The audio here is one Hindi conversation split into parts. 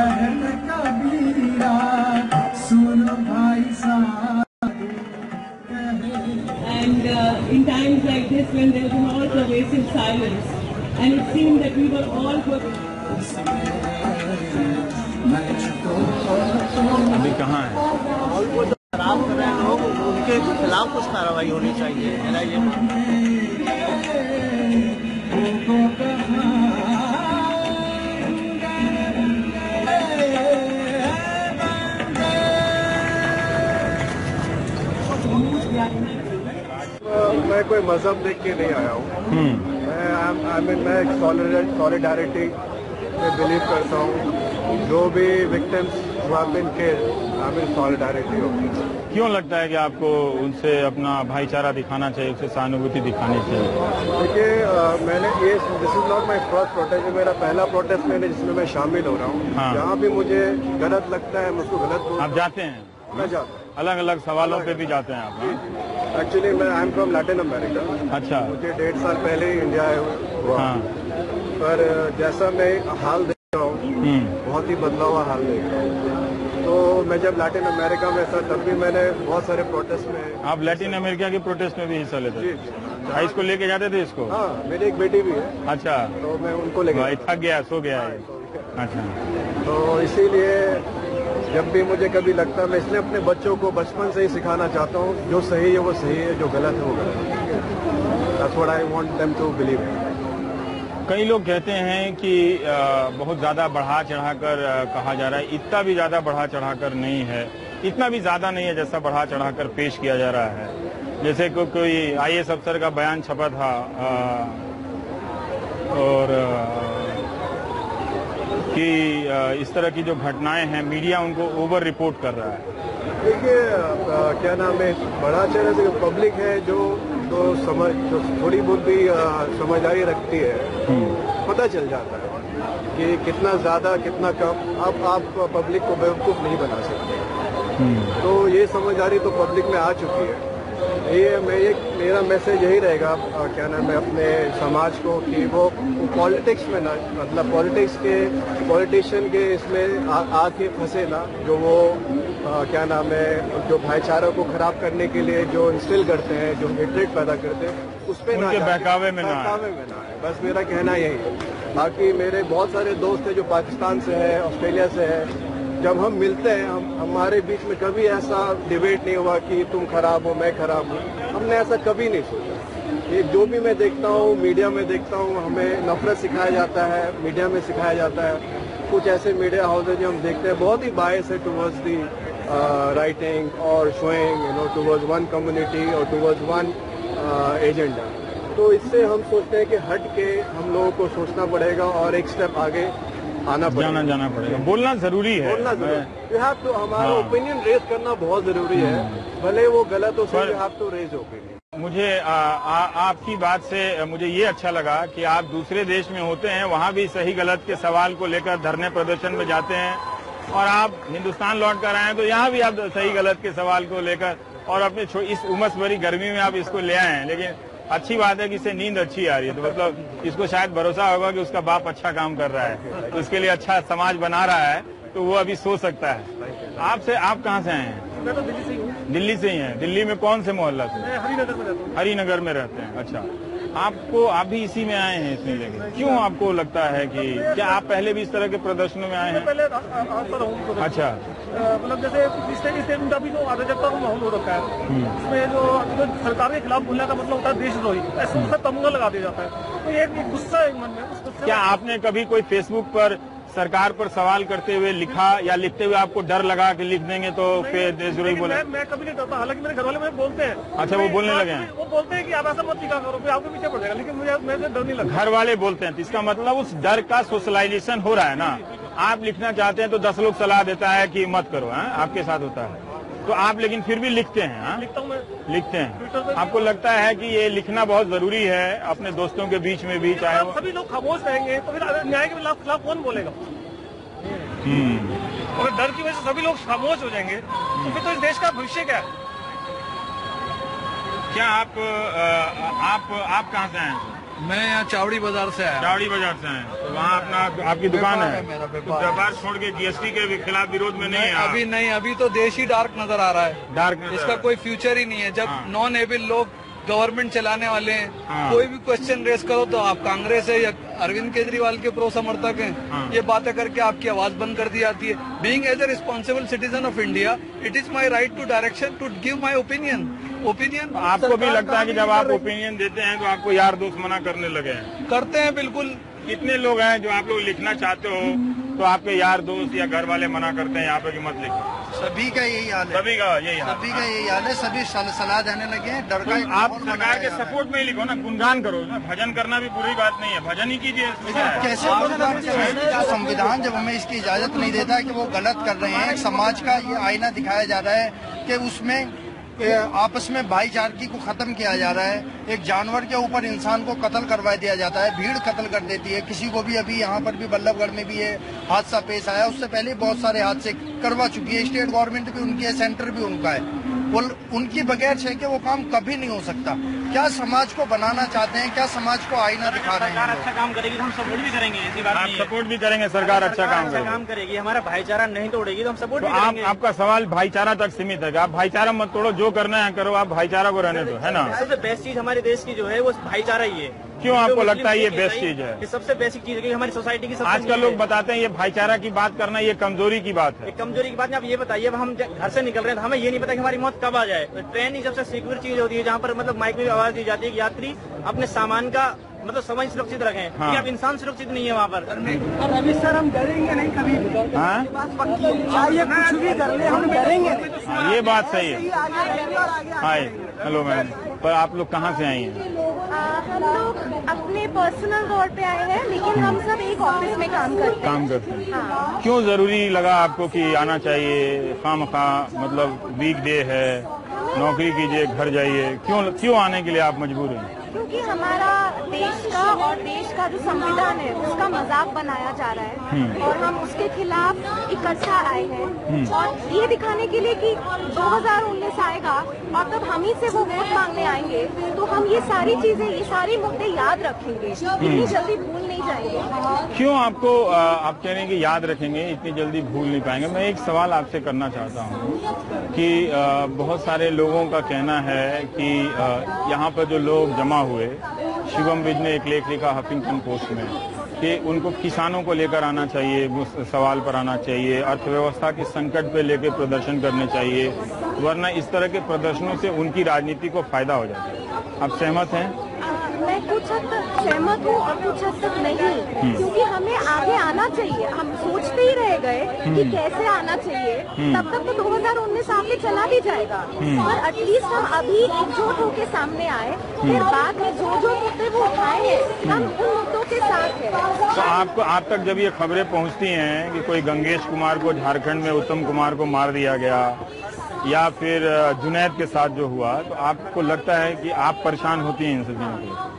कहत कबीरा सुन भाई साधु। And in times like this, when there was all pervasive silence, and it seemed that we were all good. अभी कहाँ है? माहौल को जो खराब कर रहे हैं लोग, उनके खिलाफ कुछ कार्रवाई होनी चाहिए। मेरा ये मैं कोई मजहब देख के नहीं आया हूँ। मैं एक सॉलिडारिटी में बिलीव करता हूँ। जो भी विक्टिम्स के सॉलिडारिटी हो। क्यों लगता है कि आपको उनसे अपना भाईचारा दिखाना चाहिए, उससे सहानुभूति दिखानी चाहिए? देखिए, मैंने ये this is not my first protest, मेरा पहला प्रोटेस्ट मैंने जिसमें मैं शामिल हो रहा हूँ। हाँ। जहाँ भी मुझे गलत लगता है मैं उसको गलत बोलता हूँ। आप जाते हैं? मैं जाता हूँ। अलग अलग सवालों पे भी जाते हैं आप? एक्चुअली मैं I am from Latin America. अच्छा। मुझे 1.5 साल पहले ही इंडिया हुआ। हाँ। पर जैसा मैं हाल देख रहा हूँ, बहुत ही बदला हुआ हाल देख रहा हूँ। तो मैं जब लैटिन अमेरिका में था तब भी मैंने बहुत सारे प्रोटेस्ट में। आप लैटिन अमेरिका के प्रोटेस्ट में भी हिस्सा लेते थे? जी। इसको लेके जाते थे इसको? हाँ, मेरी एक बेटी भी है। अच्छा। तो मैं उनको लेके थक गया, सो गया है। अच्छा। तो इसीलिए जब भी मुझे कभी लगता है, मैं इसलिए अपने बच्चों को बचपन से ही सिखाना चाहता हूँ, जो सही है वो सही है, जो गलत है वो गलत है। That's what I want them to believe in. कई लोग कहते हैं कि बहुत ज्यादा बढ़ा चढ़ाकर कहा जा रहा है। इतना भी ज्यादा बढ़ा चढ़ाकर नहीं है, इतना भी ज्यादा नहीं है जैसा बढ़ा चढ़ाकर पेश किया जा रहा है। जैसे कोई IAS अफसर का बयान छपा था और कि इस तरह की जो घटनाएं हैं मीडिया उनको ओवर रिपोर्ट कर रहा है। देखिए, क्या नाम है, बड़ा चेहरे से पब्लिक है जो थोड़ी बहुत भी समझदारी रखती है, पता चल जाता है कि कितना ज्यादा कितना कम। अब आप पब्लिक को बेवकूफ नहीं बना सकते। तो ये समझदारी तो पब्लिक में आ चुकी है। मेरा मैसेज यही रहेगा, क्या नाम है, अपने समाज को, कि वो पॉलिटिक्स में ना, मतलब पॉलिटिशियन के इसमें आके फंसे ना, जो वो क्या नाम है, जो भाईचारा को खराब करने के लिए जो इंस्टिल करते हैं, जो हेट्रेड पैदा करते हैं, उस पे उनके बहकावे में ना है। बस मेरा कहना यही है। बाकी मेरे बहुत सारे दोस्त हैं जो पाकिस्तान से है, ऑस्ट्रेलिया से है। जब हम मिलते हैं, हमारे बीच में कभी ऐसा डिबेट नहीं हुआ कि तुम खराब हो मैं खराब हूँ। हमने ऐसा कभी नहीं सोचा। ये जो भी मैं देखता हूँ, मीडिया में देखता हूँ, हमें नफरत सिखाया जाता है, मीडिया में सिखाया जाता है। कुछ ऐसे मीडिया हाउसेज जो हम देखते हैं बहुत ही बायस है टुवर्ड्स दी राइटिंग और शोइंग टुवर्ड्स वन कम्युनिटी और टुवर्ड्स वन एजेंडा। तो इससे हम सोचते हैं कि हट के हम लोगों को सोचना पड़ेगा और एक स्टेप आगे जाना पड़ेगा। बोलना जरूरी है। बोलना जरूरी। यू हैव टू, हमारा ओपिनियन रेज करना बहुत जरूरी है, भले वो गलत हो, सही, you have to raise opinion. मुझे आपकी बात से मुझे ये अच्छा लगा कि आप दूसरे देश में होते हैं, वहाँ भी सही गलत के सवाल को लेकर धरने प्रदर्शन में जाते हैं, और आप हिंदुस्तान लौट कर आए हैं तो यहाँ भी आप सही गलत के सवाल को लेकर और अपने इस उमस भरी गर्मी में आप इसको ले आए हैं। लेकिन अच्छी बात है कि इससे नींद अच्छी आ रही है, तो मतलब इसको शायद भरोसा होगा कि उसका बाप अच्छा काम कर रहा है, तो इसके लिए अच्छा समाज बना रहा है, तो वो अभी सो सकता है। आप कहाँ से आए हैं? मैं तो दिल्ली से ही हूँ। दिल्ली से ही हैं? दिल्ली में कौन से मोहल्ला से? मैं हरिनगर में रहता हूँ। हरिनगर में रहते हैं। अच्छा, आप भी इसी में आए हैं इसमें? लेकिन क्यों आपको लगता है कि क्या आप पहले भी इस तरह के प्रदर्शनों में आए हैं? पहले आता रहूँ। अच्छा। मतलब जैसे इस टाइम का भी जो अराजकता का माहौल हो रखा है, इसमें जो सरकार के खिलाफ बोलने का मतलब होता है देशद्रोही, ऐसा तमगा लगा दिया जाता है। तो ये एक गुस्सा है मन में। क्या आपने कभी कोई फेसबुक पर सरकार पर सवाल करते हुए लिखा, या लिखते हुए आपको डर लगा कि लिख देंगे तो फिर देशद्रोही बोला? मैं कभी नहीं डरता, हालांकि मेरे घर वाले मुझे बोलते हैं। अच्छा, वो बोलने लगे हैं? वो बोलते हैं कि आप ऐसा मत लिखा करो, फिर आपके पीछे पड़ जाएगा, लेकिन मुझे डर नहीं लगता। घर वाले बोलते हैं तो इसका मतलब उस डर का सोशलाइजेशन हो रहा है ना। आप लिखना चाहते हैं तो 10 लोग सलाह देता है कि मत करो, आपके साथ होता है, तो आप लेकिन फिर भी लिखते हैं? लिखता हूँ मैं। लिखते हैं। आपको लगता है कि ये लिखना बहुत जरूरी है अपने दोस्तों के बीच में भी? चाहे सभी लोग खामोश रहेंगे तो फिर न्याय के खिलाफ कौन बोलेगा? अगर डर की वजह से सभी लोग खामोश हो जाएंगे तो फिर तो इस देश का भविष्य क्या है? क्या आप कहाँ से आए हैं? मैं यहाँ चावड़ी बाजार से आया। चावड़ी बाजार से आए, तो वहाँ अपना आपकी दुकान है? मेरा तो व्यापार छोड़ के जीएसटी के खिलाफ विरोध में नहीं है? अभी नहीं, अभी तो देश ही डार्क नजर आ रहा है। डार्क इसका कोई फ्यूचर ही नहीं है। जब नॉन एबल लोग गवर्नमेंट चलाने वाले हैं, हाँ। कोई भी क्वेश्चन रेस करो तो आप कांग्रेस है या अरविंद केजरीवाल के प्रो समर्थक हैं, हाँ। ये बातें करके आपकी आवाज बंद कर दी जाती है। Being as a responsible citizen of India, it is my right to direction to give my opinion. आपको भी लगता है कि जब आप ओपिनियन देते हैं तो आपको यार दोस्त मना करने लगे हैं? करते हैं बिल्कुल। कितने लोग हैं जो आप लोग लिखना चाहते हो तो आपके यार दोस्त या घर वाले मना करते हैं यहाँ पे कि मत लिखो? सभी का यही हाल है, सभी का यही हाल, सभी का यही हाल है। सभी सलाह देने लगे हैं, डर का आप सरकार के सपोर्ट में ही लिखो ना, गुणगान करो ना। भजन करना भी बुरी बात नहीं है, भजन ही कीजिए। कैसे जो संविधान जब हमें इसकी इजाजत नहीं देता है कि वो गलत कर रहे हैं। एक समाज का ये आईना दिखाया जा रहा है कि उसमें आपस में भाईचारगी को खत्म किया जा रहा है। एक जानवर के ऊपर इंसान को कत्ल करवा दिया जाता है, भीड़ कत्ल कर देती है। किसी को भी अभी यहाँ पर भी बल्लभगढ़ में भी ये हादसा पेश आया, उससे पहले बहुत सारे हादसे करवा चुकी है। स्टेट गवर्नमेंट भी उनकी है, सेंटर भी उनका है। वो उनकी बगैर है कि वो काम कभी नहीं हो सकता। क्या समाज को बनाना चाहते हैं, क्या समाज को आईना दिखा रहे हैं? सरकार अच्छा काम करेगी तो हम सपोर्ट भी करेंगे, ऐसी बात नहीं है। सपोर्ट भी करेंगे, सरकार अच्छा काम करेगी, हमारा भाईचारा नहीं तोड़ेगी तो हम सपोर्ट भी करेंगे। आपका सवाल भाईचारा तक सीमित है कि आप भाईचारा मत तोड़ो, जो करना है करो, आप भाईचारा को रहने दो, है ना? सबसे बेस्ट चीज हमारे देश की जो है वो भाईचारा ही है। क्यों आपको लगता है ये बेस्ट चीज है? ये सबसे बेसिक चीज है, हमारी सोसाइटी की। आजकल लोग बताते हैं ये भाईचारा की बात करना ये कमजोरी की बात है। कमजोरी की बात नहीं। आप ये बताइए, अब हम घर से निकल रहे हैं तो हमें ये नहीं पता कि हमारी मौत कब आ जाए। तो ट्रेन ही सबसे सिक्योर चीज होती है, जहाँ पर मतलब माइक में भी आवाज दी जाती है कि यात्री अपने सामान का मतलब सामान सुरक्षित रखें। हाँ। आप इंसान सुरक्षित नहीं है वहाँ पर। और अभी सर हम डरेंगे नहीं कभी भी। हाँ? चाहिए कुछ भी कर ले, हम डरेंगे नहीं। ये बात सही है। हाय, हेलो मैम, पर आप लोग कहाँ से आई हैं? हम लोग अपने पर्सनल तौर पे आए हैं, लेकिन हम सब एक ऑफिस में काम करते हैं। हाँ। क्यों जरूरी लगा आपको कि आना चाहिए? खामखा मतलब वीकडे है, नौकरी कीजिए, घर जाइए, क्यों आने के लिए आप मजबूर हैं? क्योंकि हमारा देश का और देश का जो संविधान है उसका मजाक बनाया जा रहा है और हम उसके खिलाफ इकट्ठा आए हैं और ये दिखाने के लिए कि 2019 आएगा और तब हम ही से वो वोट मांगने आएंगे तो हम ये सारी चीजें, ये सारे मुद्दे याद रखेंगे, इतनी जल्दी भूल नहीं जाएंगे। क्यों आपको आप कह रहे हैं कि याद रखेंगे, इतनी जल्दी भूल नहीं पाएंगे? मैं एक सवाल आपसे करना चाहता हूँ कि बहुत सारे लोगों का कहना है कि यहाँ पर जो लोग जमा हुए, शिवम विज ने एक लेख लिखा हफिंगटन पोस्ट में कि उनको किसानों को लेकर आना चाहिए, उस सवाल पर आना चाहिए, अर्थव्यवस्था के संकट पे लेकर प्रदर्शन करने चाहिए, वरना इस तरह के प्रदर्शनों से उनकी राजनीति को फायदा हो जाता है। आप सहमत हैं? मैं कुछ हद तक सहमत हूँ और कुछ हद तक नहीं, क्योंकि हमें आगे आना चाहिए। हम सोचते ही रह गए कि कैसे आना चाहिए, तब तक तो 2019 आगे चला भी जाएगा। और एटलीस्ट हम अभी एकजुट होकर सामने आए, फिर बाद में जो मुद्दे वो उठाए हैं हम उन मुद्दों के साथ हैं। तो आप तक जब ये खबरें पहुंचती हैं कि कोई गंगेश कुमार को झारखंड में उत्तम कुमार को मार दिया गया या फिर जुनैद के साथ जो हुआ, तो आपको लगता है कि आप परेशान होती हैं इन सब चीजों को?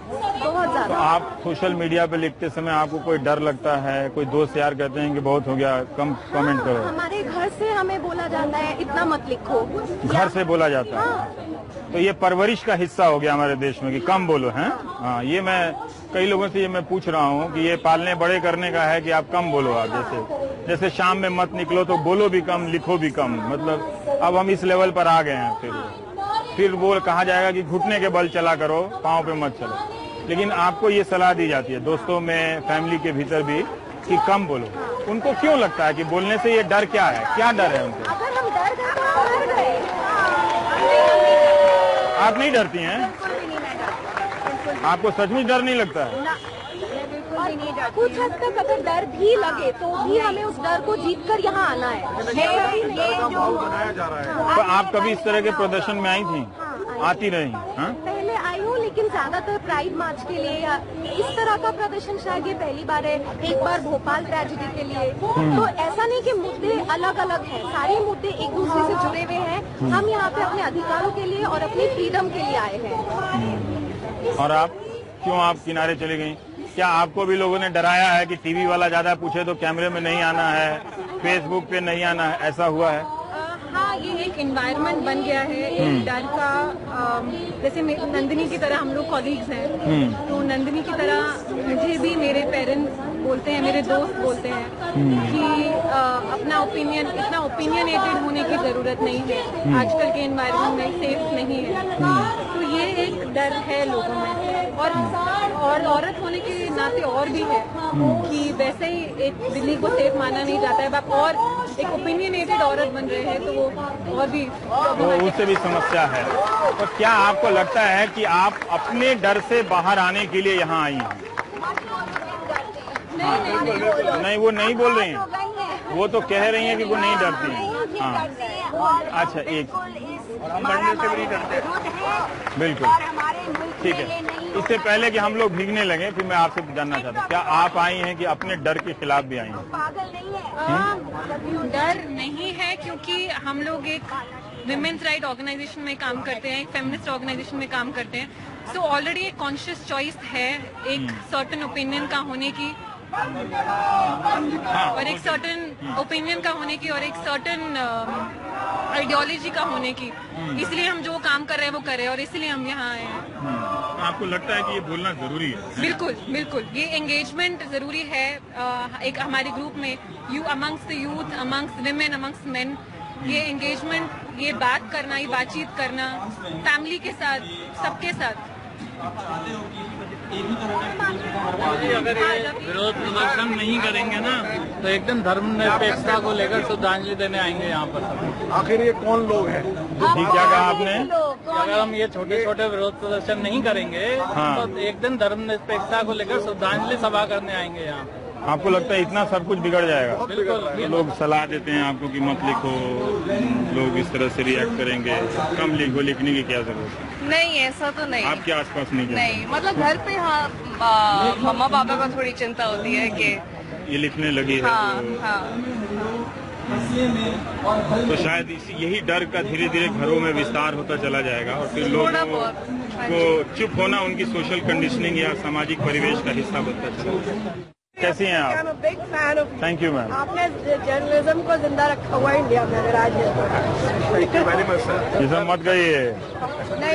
बहुत ज्यादा। तो आप सोशल मीडिया पे लिखते समय आपको कोई डर लगता है? कोई दोस्त यार कहते हैं कि बहुत हो गया, कम कमेंट करो? हमारे घर से हमें बोला जाता है इतना मत लिखो। घर से बोला जाता है? तो ये परवरिश का हिस्सा हो गया हमारे देश में कि कम बोलो, हैं? हाँ, ये मैं कई लोगों से ये मैं पूछ रहा हूँ कि ये पालने बड़े करने का है कि आप कम बोलो। आप जैसे शाम में मत निकलो तो बोलो भी कम, लिखो भी कम। मतलब अब हम इस लेवल पर आ गए हैं। फिर वो कहा जाएगा कि घुटने के बल चला करो, पाँव पे मत चलो। लेकिन आपको ये सलाह दी जाती है दोस्तों में, फैमिली के भीतर भी, कि कम बोलो। उनको क्यों लगता है कि बोलने से ये डर क्या है? क्या डर है उनको? अगर हम डर गए तो हम डर गए। आप नहीं डरती हैं? आपको सच में डर नहीं लगता है? कुछ हद तक अगर डर भी लगे तो भी हमें उस डर को जीतकर यहाँ आना है। तो आप कभी इस तरह के प्रदर्शन में आई थी? आती रही? हाँ? पहले आई हूँ, लेकिन ज्यादातर प्राइड मार्च के लिए या इस तरह का प्रदर्शन शायद ये पहली बार है। एक बार भोपाल ट्रेजेडी के लिए। तो ऐसा नहीं कि मुद्दे अलग अलग हैं, सारे मुद्दे एक दूसरे से जुड़े हुए हैं। हम यहाँ पे अपने अधिकारों के लिए और अपनी फ्रीडम के लिए आए हैं। और आप क्यों आप किनारे चली गई? क्या आपको भी लोगों ने डराया है कि टीवी वाला ज्यादा पूछे तो कैमरे में नहीं आना है, फेसबुक पे नहीं आना है, ऐसा हुआ है? यहाँ ये एक एनवायरनमेंट बन गया है एक डर का। जैसे नंदिनी की तरह हम लोग कॉलीग्स हैं, तो नंदिनी की तरह मुझे भी मेरे पेरेंट्स बोलते हैं, मेरे दोस्त बोलते हैं कि अपना ओपिनियन, इतना ओपिनियनेटेड होने की जरूरत नहीं है, आजकल के एनवायरनमेंट में सेफ नहीं है। तो ये एक डर है लोगों में, और औरत होने के नाते और भी है कि वैसे ही एक दिल्ली को सेफ माना नहीं जाता है, अब और एक ओपिनियनेटेड औरत बन रहे हैं तो वो और भी उससे भी समस्या है। तो क्या आपको लगता है कि आप अपने डर से बाहर आने के लिए यहाँ आई हैं? नहीं, वो नहीं बोल रही हैं, वो तो कह रही हैं कि वो नहीं डरती हैं। हाँ, अच्छा, एक मरने से भी नहीं डरते। बिल्कुल ठीक है। इससे पहले कि हम लोग भीगने लगे, फिर मैं आपसे जानना चाहता हूँ, क्या आप आई हैं कि अपने डर के खिलाफ भी आई हैं? डर नहीं है, क्योंकि हम लोग एक विमेंस राइट ऑर्गेनाइजेशन में काम करते हैं, एक फेमिनिस्ट ऑर्गेनाइजेशन में काम करते हैं। सो ऑलरेडी एक कॉन्शियस चॉइस है एक सर्टेन ओपिनियन का होने की, और एक सर्टेन ओपिनियन का होने की, और एक सर्टेन आइडियोलॉजी का होने की। इसलिए हम जो काम कर रहे हैं वो कर रहे हैं, और इसलिए हम यहाँ आए हैं। आपको लगता है कि ये बोलना जरूरी है? बिल्कुल बिल्कुल, ये एंगेजमेंट जरूरी है। एक हमारे ग्रुप में amongst the youth, amongst women, amongst main, ये एंगेजमेंट, ये बात करना, ये बातचीत करना फैमिली के साथ, सबके साथ। अगर ये विरोध प्रदर्शन नहीं करेंगे ना, तो एक दिन धर्मनिरपेक्षता को लेकर श्रद्धांजलि देने आएंगे यहाँ पर। आखिर ये कौन लोग हैं? ठीक, क्या कहा आपने? अगर हम ये छोटे छोटे विरोध प्रदर्शन नहीं करेंगे, तो एक दिन धर्मनिरपेक्षता को लेकर श्रद्धांजलि सभा करने आएंगे यहाँ पर। आपको लगता है इतना सब कुछ बिगड़ जाएगा? बिल्कुल। लोग सलाह देते हैं आपको कि मत लिखो, लोग इस तरह से रिएक्ट करेंगे, कम लिखो, लिखने की क्या जरूरत है? नहीं, ऐसा तो नहीं। आपके आसपास नहीं? मतलब घर पे हाँ, मम्मा पापा को थोड़ी चिंता होती है कि ये लिखने लगी है। तो शायद यही डर का धीरे धीरे घरों में विस्तार होता चला जाएगा, और फिर लोगों को चुप होना उनकी सोशल कंडीशनिंग या सामाजिक परिवेश का हिस्सा बनता चला जाएगा। कैसी हैं आप? Big fan of. Thank you ma'am. आपने जर्नलिज्म को जिंदा रखा हुआ है इंडिया में, अगर आज ये सब मत गई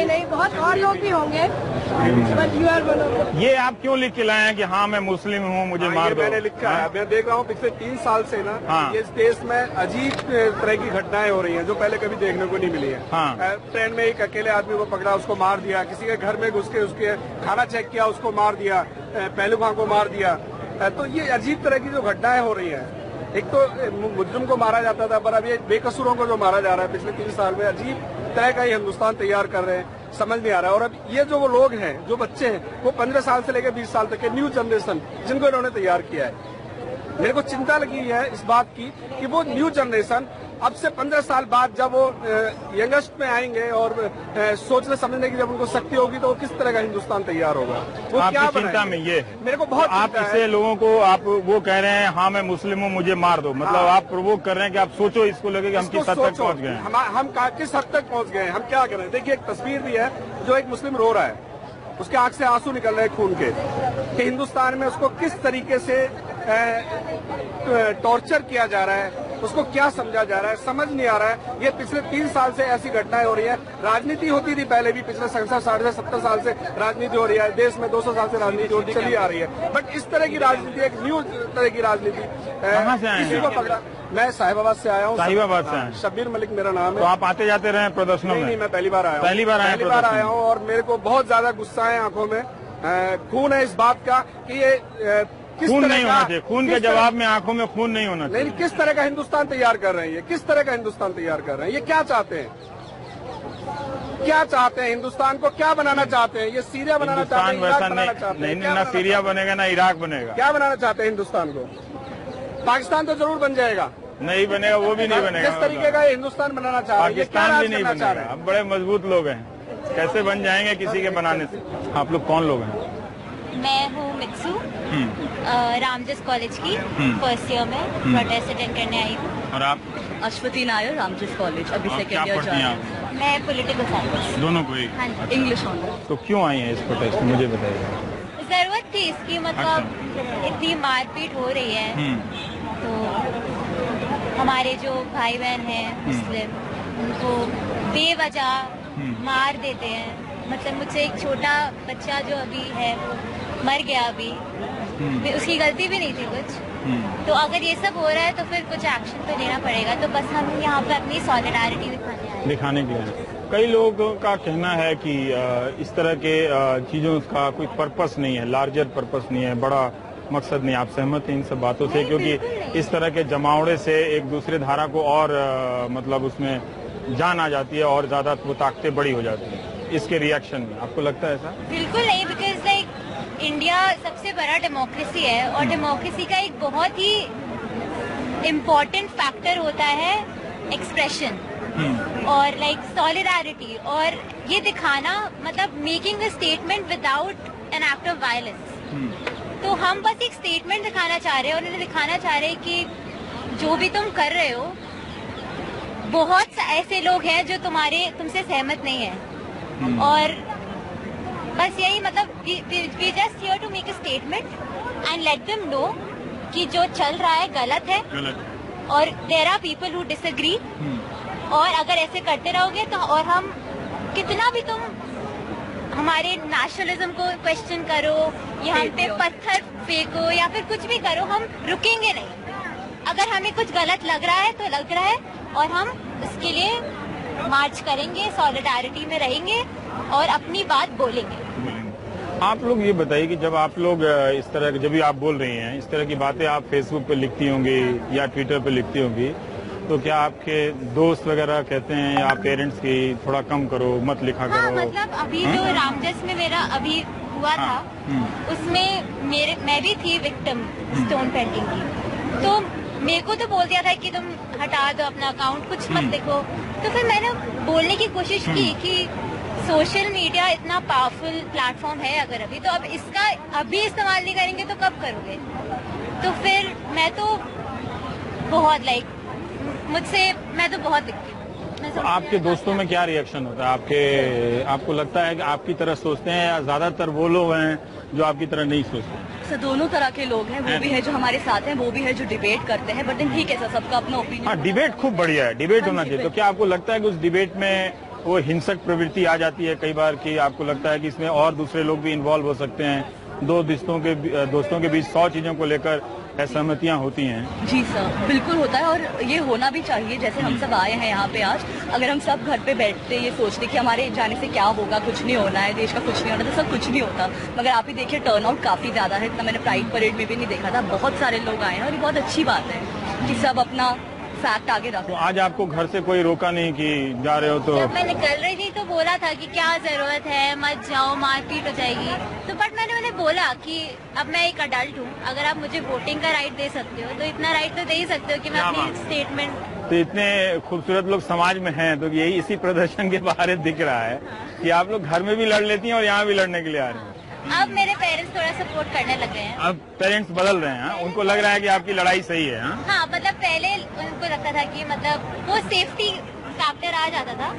नहीं, बहुत और लोग भी होंगे, but you are one of. ये आप क्यों लिख के लाए हैं कि हाँ मैं मुस्लिम हूँ, मुझे मार दो? मैंने लिखा है, मैं देख रहा हूँ पिछले 3 साल से ना, ये इस देश में अजीब तरह की घटनाएं हो रही हैं जो पहले कभी देखने को नहीं मिली है। ट्रेन में एक अकेले आदमी को पकड़ा, उसको मार दिया, किसी के घर में घुस के उसके खाना चेक किया, उसको मार दिया, पहलू खां को मार दिया। तो ये अजीब तरह की जो घटनाएं हो रही हैं, एक तो मुजरिम को मारा जाता था, पर अब ये बेकसूरों को जो मारा जा रहा है पिछले 3 साल में, अजीब तरह का ये हिंदुस्तान तैयार कर रहे हैं, समझ नहीं आ रहा है। और अब ये जो वो लोग हैं, जो बच्चे हैं, वो 15 साल से लेकर 20 साल तक के न्यू जनरेशन जिनको इन्होंने तैयार किया है, मेरे को चिंता लगी है इस बात की कि वो न्यू जनरेशन अब से 15 साल बाद जब वो यंगस्ट में आएंगे और सोचने समझने की जब उनको शक्ति होगी, तो वो किस तरह का हिंदुस्तान तैयार होगा, वो आपकी क्या चिंता में ये मेरे को बहुत आप इससे लोगों को, आप वो कह रहे हैं हाँ मैं मुस्लिम हूँ, मुझे मार दो, मतलब आप प्रोवोक कर रहे हैं कि आप सोचो इसको लगे कि हम किस हद तक पहुँच गए हैं, हम किस हद तक पहुँच गए हैं, हम क्या कर रहे हैं। देखिए, एक तस्वीर भी है जो एक मुस्लिम रो रहा है, उसके आंख से आंसू निकल रहे हैं खून के, कि हिंदुस्तान में उसको किस तरीके से टॉर्चर किया जा रहा है, उसको क्या समझा जा रहा है, समझ नहीं आ रहा है। ये पिछले 3 साल से ऐसी घटनाएं हो रही है। राजनीति होती थी पहले भी, पिछले 60-70 साल से राजनीति हो रही है देश में, 200 साल से राजनीति चली आ रही है, बट इस तरह की राजनीति, एक न्यू तरह की राजनीति, किसी को पकड़ा। मैं साहिबाबाद से आया हूँ। साहिबाबाद से आए? शब्बीर मलिक मेरा नाम है। तो आप आते जाते रहे प्रदर्शनों में? नहीं, मैं पहली बार आया हूँ। पहली बार आया हूँ, और मेरे को बहुत ज्यादा गुस्सा है, आंखों में खून है इस बात का कि ये खून नहीं होना चाहिए, खून के जवाब में आंखों में खून नहीं होना चाहिए। नहीं, किस तरह का हिंदुस्तान तैयार कर रहे हैं ये, किस तरह का हिंदुस्तान तैयार कर रहे हैं, ये क्या चाहते हैं, क्या चाहते हैं, हिंदुस्तान को क्या बनाना चाहते हैं? ये सीरिया बनाना चाहते हैं, इराक बनाना चाहते हैं? नहीं, ना सीरिया बनेगा ना इराक बनेगा। क्या बनाना चाहते हैं हिंदुस्तान को? पाकिस्तान तो जरूर बन जाएगा। नहीं बनेगा, वो भी नहीं बनेगा। किस तरीके का हिंदुस्तान बनाना चाह रहे हैं? पाकिस्तान भी नहीं बनेगा। हम बड़े मजबूत लोग हैं, कैसे बन जाएंगे किसी के बनाने से? आप लोग कौन लोग हैं? मैं हूँ मित्सू, रामजस कॉलेज की फर्स्ट ईयर में प्रोटेस्ट अटेंड करने आई हूँ। और आप? अश्वती नायर, रामजस कॉलेज, अभी सेकेंड ईयर जा रही हूँ। मैं पॉलिटिकल साइंस। दोनों को ही? हाँ, इंग्लिश ऑनर। तो क्यों आई हैं इस प्रोटेस्ट में, मुझे बताइए। जरूरत थी इसकी, मतलब इतनी मारपीट हो रही है, तो हमारे जो भाई बहन हैं मुस्लिम, उनको बेवजह मार देते हैं। मतलब मुझसे एक छोटा बच्चा जो अभी है वो मर गया अभी, उसकी गलती भी नहीं थी कुछ। तो अगर ये सब हो रहा है तो फिर कुछ एक्शन तो लेना पड़ेगा। तो बस हम यहाँ पे अपनी सॉलिडारिटी दिखाने के लिए। कई लोगों का कहना है कि इस तरह के चीजों का कोई पर्पस नहीं है, लार्जर पर्पस नहीं है, बड़ा मकसद नहीं। आप सहमत हैं इन सब बातों से? क्योंकि इस तरह के जमावड़े से एक दूसरे धारा को और मतलब उसमें जान आ जाती है और ज्यादा वो ताकतें बड़ी हो जाती है इसके रिएक्शन में। आपको लगता है ऐसा? बिल्कुल नहीं, बिकॉज लाइक इंडिया सबसे बड़ा डेमोक्रेसी है और डेमोक्रेसी का एक बहुत ही इम्पोर्टेंट फैक्टर होता है एक्सप्रेशन और लाइक सॉलिडारिटी, और ये दिखाना मतलब making a statement without an act of violence. तो हम बस एक स्टेटमेंट दिखाना चाह रहे हैं और उन्हें दिखाना चाह रहे हैं कि जो भी तुम कर रहे हो, बहुत ऐसे लोग हैं जो तुमसे सहमत नहीं है। और बस यही मतलब we just here to make a statement and let them know कि जो चल रहा है गलत है और there are people who disagree. और अगर ऐसे करते रहोगे तो और हम कितना भी तुम हमारे नेशनलिज्म को क्वेश्चन करो या हम पे पत्थर फेंको या फिर कुछ भी करो, हम रुकेंगे नहीं। अगर हमें कुछ गलत लग रहा है तो लग रहा है और हम उसके लिए मार्च करेंगे, सॉलिडारिटी में रहेंगे और अपनी बात बोलेंगे। आप लोग ये बताइए कि जब आप लोग इस तरह जब भी आप बोल रही हैं, इस तरह की बातें आप फेसबुक पे लिखती होंगी या ट्विटर पे लिखती होंगी, तो क्या आपके दोस्त वगैरह कहते हैं या पेरेंट्स की थोड़ा कम करो, मत लिखा करो? हाँ, मतलब अभी जो रामजस में मेरा अभी हुआ था उसमें मैं भी थी विक्टिम स्टोन पेंटिंग की। तो मेरे को तो बोल दिया था कि तुम हटा दो अपना अकाउंट, कुछ मत लिखो। तो फिर मैंने बोलने की कोशिश की कि सोशल मीडिया इतना पावरफुल प्लेटफॉर्म है अगर अभी, तो अब इसका अभी इस्तेमाल नहीं करेंगे तो कब करोगे? तो फिर मैं तो बहुत मैं तो बहुत दिखती हूँ। तो आपके दोस्तों में क्या रिएक्शन होता है? आपको लगता है कि आपकी तरह सोचते हैं या ज्यादातर वो लोग हैं जो आपकी तरह नहीं सोचते? सर दोनों तरह के लोग हैं, वो भी है जो हमारे साथ हैं, वो भी है जो डिबेट करते हैं। बट ठीक है सर, सबका अपना ओपिनियन। हाँ, डिबेट खूब बढ़िया है, डिबेट होना चाहिए। तो क्या आपको लगता है कि उस डिबेट में वो हिंसक प्रवृत्ति आ जाती है कई बार, कि आपको लगता है कि इसमें और दूसरे लोग भी इन्वॉल्व हो सकते हैं? दो दोस्तों के बीच 100 चीजों को लेकर असहमतियां होती हैं। जी सर, बिल्कुल होता है और ये होना भी चाहिए। जैसे हम सब आए हैं यहाँ पे आज, अगर हम सब घर पे बैठते ये सोचते कि हमारे जाने से क्या होगा, कुछ नहीं होना है, देश का कुछ नहीं होना, तो सब कुछ नहीं होता। मगर आप ही देखिए टर्नआउट काफी ज्यादा है, इतना मैंने प्राइड परेड में भी नहीं देखा था। बहुत सारे लोग आए हैं और ये बहुत अच्छी बात है कि सब अपना फैक्ट आगे रखो। तो आज आपको घर से कोई रोका नहीं कि जा रहे हो? तो जब मैं निकल रही थी तो बोला था कि क्या जरूरत है, मत जाओ, मारपीट हो जाएगी। तो बट मैंने उन्हें बोला कि अब मैं एक अडल्ट हूँ, अगर आप मुझे वोटिंग का राइट दे सकते हो तो इतना राइट तो दे ही सकते हो कि मैं अपनी स्टेटमेंट। तो इतने खूबसूरत लोग समाज में हैं, तो यही इसी प्रदर्शन के बाहर दिख रहा है कि आप लोग घर में भी लड़ लेती हैं और यहाँ भी लड़ने के लिए आ रहे हैं। अब मेरे पेरेंट्स थोड़ा सपोर्ट करने लग गए हैं। अब पेरेंट्स बदल रहे हैं, उनको लग रहा है कि आपकी लड़ाई सही है। हाँ, मतलब पहले उनको लगता था कि मतलब वो सेफ्टी फैक्टर आ जाता था,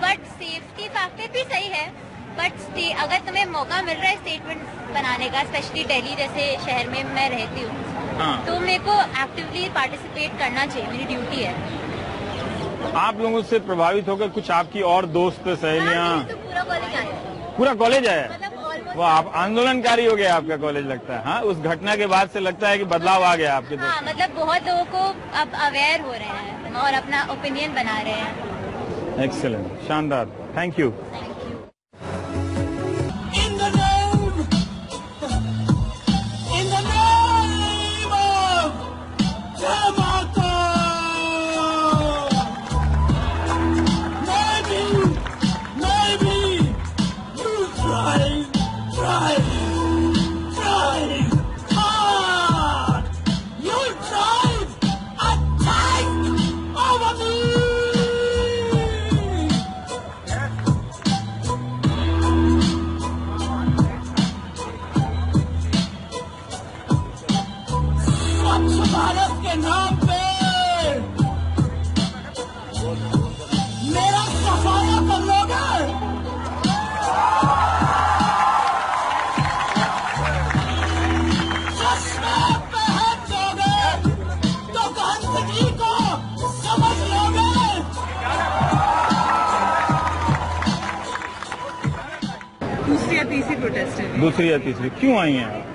बट सेफ्टी फैक्टर भी सही है। बट अगर तुम्हें मौका मिल रहा है स्टेटमेंट बनाने का, स्पेशली दिल्ली जैसे शहर में मैं रहती हूँ, तो मेरे को एक्टिवली पार्टिसिपेट करना चाहिए, मेरी ड्यूटी है। आप लोगों से प्रभावित होकर कुछ आपकी और दोस्त सहेलियाँ? तो पूरा कॉलेज आया, पूरा कॉलेज आया। वो आप आंदोलनकारी हो गया आपका कॉलेज, लगता है। हाँ, उस घटना के बाद से लगता है कि बदलाव आ गया आपके दोस्त। हाँ, मतलब बहुत लोगों को अब अवेयर हो रहे हैं और अपना ओपिनियन बना रहे हैं। एक्सीलेंट, शानदार, थैंक यू। तीसरे दूसरी या तीसरी, क्यों आई हैं आप?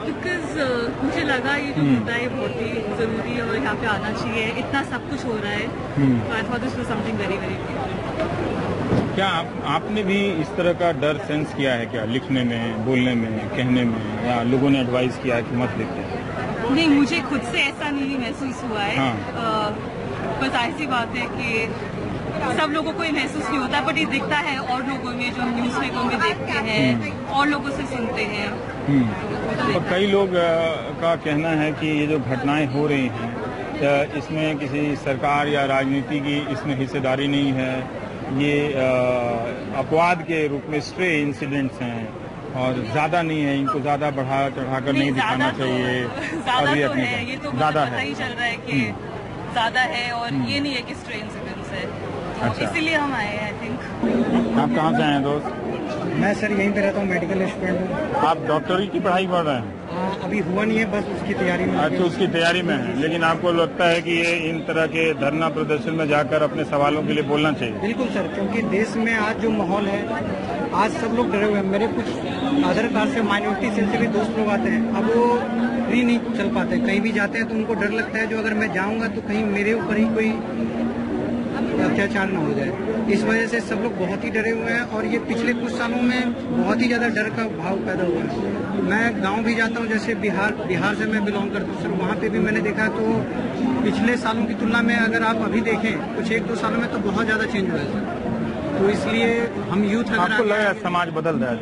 बिकॉज मुझे लगा ये जो मुद्दा है बहुत ही जरूरी है और यहाँ पे आना चाहिए, इतना सब कुछ हो रहा है, तो I thought this was something very very. क्या आपने भी इस तरह का डर सेंस किया है क्या, लिखने में, बोलने में, कहने में, या लोगों ने एडवाइस किया है कि मत लिखते? नहीं, मुझे खुद से ऐसा नहीं महसूस हुआ है। हाँ। बस ऐसी बात है कि सब लोगों को ये महसूस नहीं होता, बट ये दिखता है और लोगों में, जो न्यूज़ पेपर में देखते हैं और लोगों से सुनते हैं। और कई लोग का कहना है कि ये जो घटनाएं हो रही हैं इसमें किसी सरकार या राजनीति की इसमें हिस्सेदारी नहीं है, ये अपवाद के रूप में स्ट्रे इंसिडेंट्स हैं और ज्यादा नहीं है, इनको ज्यादा बढ़ा चढ़ाकर नहीं दिखाना चाहिए। ज्यादा तो है, ये तो ज्यादा पता ही चल रहा है कि ज्यादा है, और ये नहीं है कि स्ट्रे इंसिडेंट्स है, अच्छा। इसीलिए हम आए हैं। I think. आप कहाँ से आए हैं दोस्त? मैं सर यहीं पे रहता हूँ, मेडिकल स्टूडेंट हूँ। आप डॉक्टरी की पढ़ाई कर रहे हैं? हाँ, अभी हुआ नहीं है, बस उसकी तैयारी में। अच्छा, उसकी तैयारी में है, लेकिन आपको लगता है कि ये इन तरह के धरना प्रदर्शन में जाकर अपने सवालों के लिए बोलना चाहिए? बिल्कुल सर, क्योंकि देश में आज जो माहौल है, आज सब लोग डरे हुए हैं। मेरे कुछ आधार कार्ड से माइनॉरिटी सेल से भी दोस्त लोग आते हैं, अब वो फ्री नहीं चल पाते, कहीं भी जाते हैं तो उनको डर लगता है जो अगर मैं जाऊँगा तो कहीं मेरे ऊपर ही कोई अत्याचार न हो जाए। इस वजह से सब लोग बहुत ही डरे हुए हैं, और ये पिछले कुछ सालों में बहुत ही ज्यादा डर का भाव पैदा हुआ है। मैं गांव भी जाता हूं, जैसे बिहार से मैं बिलोंग करता हूं सर, वहां पे भी मैंने देखा तो पिछले सालों की तुलना में अगर आप अभी देखें कुछ 1-2 सालों में तो बहुत ज्यादा चेंज हुआ है सर। तो इसलिए हम यूथ, आपको लग रहा है समाज बदल रहा है